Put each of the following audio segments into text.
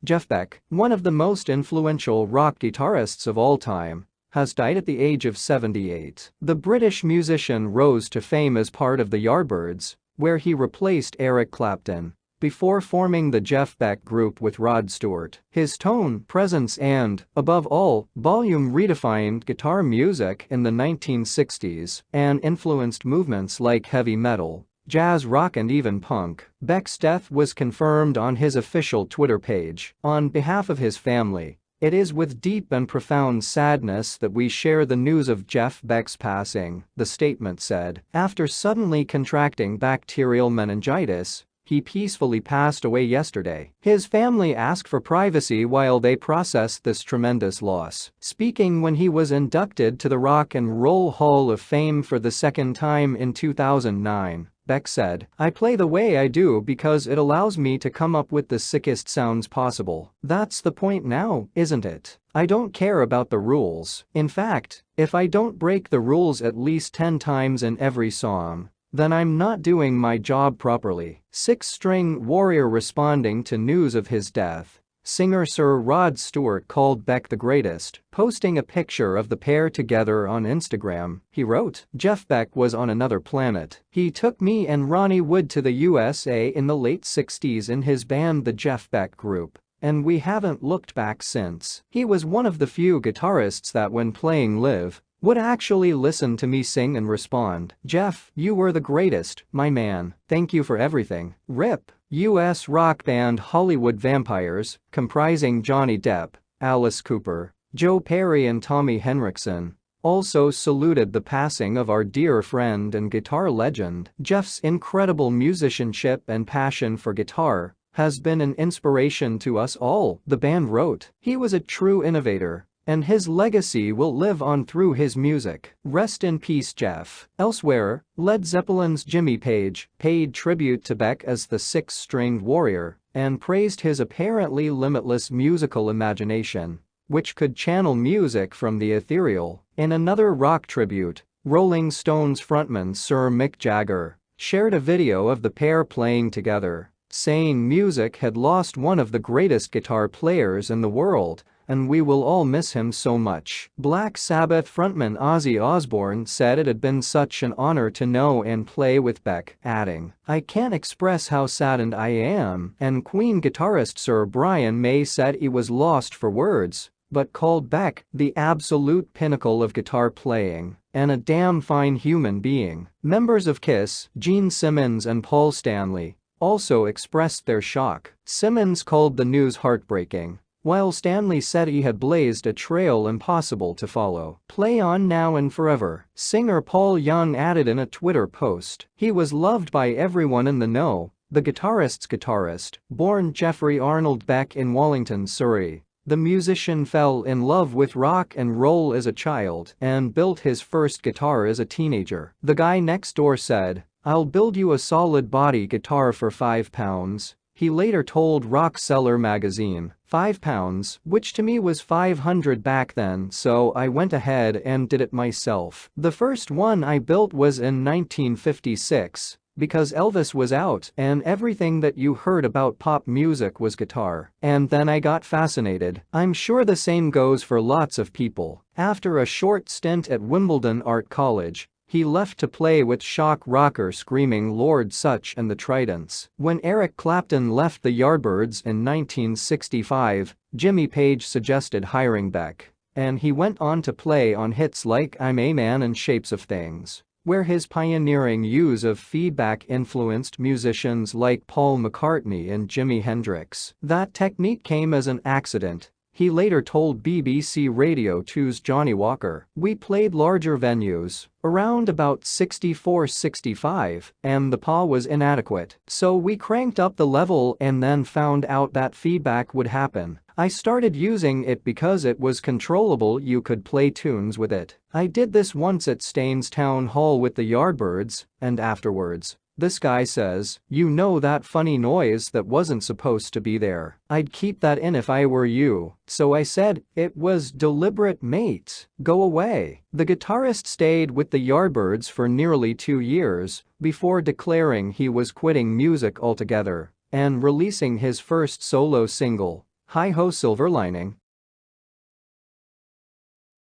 Jeff Beck, one of the most influential rock guitarists of all time, has died at the age of 78. The British musician rose to fame as part of the Yardbirds, where he replaced Eric Clapton, before forming the Jeff Beck Group with Rod Stewart. His tone, presence and, above all, volume redefined guitar music in the 1960s and influenced movements like heavy metal, jazz rock and even punk. Beck's death was confirmed on his official Twitter page. On behalf of his family, it is with deep and profound sadness that we share the news of Jeff Beck's passing, the statement said. After suddenly contracting bacterial meningitis, he peacefully passed away yesterday. His family asked for privacy while they processed this tremendous loss. Speaking when he was inducted to the Rock and Roll Hall of Fame for the second time in 2009, Beck said, "I play the way I do because it allows me to come up with the sickest sounds possible. That's the point now, isn't it? I don't care about the rules. In fact, if I don't break the rules at least 10 times in every song, then I'm not doing my job properly." Six-string warrior responding to news of his death, singer Sir Rod Stewart called Beck the greatest, posting a picture of the pair together on Instagram. He wrote, "Jeff Beck was on another planet. He took me and Ronnie Wood to the USA in the late 60s in his band the Jeff Beck Group, and we haven't looked back since. He was one of the few guitarists that when playing live, would actually listen to me sing and respond. Jeff, you were the greatest, my man. Thank you for everything. RIP." U.S. rock band Hollywood Vampires, comprising Johnny Depp, Alice Cooper, Joe Perry and Tommy Henriksen, also saluted the passing of our dear friend and guitar legend. Jeff's incredible musicianship and passion for guitar has been an inspiration to us all, the band wrote. He was a true innovator, and his legacy will live on through his music. Rest in peace, Jeff. Elsewhere, Led Zeppelin's Jimmy Page paid tribute to Beck as the six-stringed warrior and praised his apparently limitless musical imagination, which could channel music from the ethereal. In another rock tribute, Rolling Stones frontman Sir Mick Jagger shared a video of the pair playing together, saying music had lost one of the greatest guitar players in the world, and we will all miss him so much. Black Sabbath frontman Ozzy Osbourne said it had been such an honor to know and play with Beck, adding, "I can't express how saddened I am," and Queen guitarist Sir Brian May said he was lost for words, but called Beck the absolute pinnacle of guitar playing and a damn fine human being. Members of Kiss, Gene Simmons and Paul Stanley, also expressed their shock. Simmons called the news heartbreaking, while Stanley said he had blazed a trail impossible to follow. "Play on now and forever," singer Paul Young added in a Twitter post. He was loved by everyone in the know. The guitarist's guitarist, born Jeffrey Arnold Beck in Wallington, Surrey, the musician fell in love with rock and roll as a child and built his first guitar as a teenager. The guy next door said, "I'll build you a solid body guitar for £5. He later told Rock Seller magazine, £5, which to me was 500 back then, so I went ahead and did it myself. The first one I built was in 1956, because Elvis was out and everything that you heard about pop music was guitar. And then I got fascinated. I'm sure the same goes for lots of people." After a short stint at Wimbledon Art College, he left to play with shock rocker Screaming Lord Sutch and the Tridents. When Eric Clapton left the Yardbirds in 1965, Jimmy Page suggested hiring Beck, and he went on to play on hits like I'm a Man and Shapes of Things, where his pioneering use of feedback influenced musicians like Paul McCartney and Jimi Hendrix. That technique came as an accident, he later told BBC Radio 2's Johnny Walker. "We played larger venues, around about 64-65, and the PA was inadequate. So we cranked up the level and then found out that feedback would happen. I started using it because it was controllable, you could play tunes with it. I did this once at Staines Town Hall with the Yardbirds, and afterwards, this guy says, you know that funny noise that wasn't supposed to be there? I'd keep that in if I were you. So I said, it was deliberate, mate. Go away." The guitarist stayed with the Yardbirds for nearly 2 years before declaring he was quitting music altogether and releasing his first solo single, Hi-ho silver lining.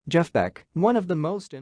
Jeff Beck, one of the most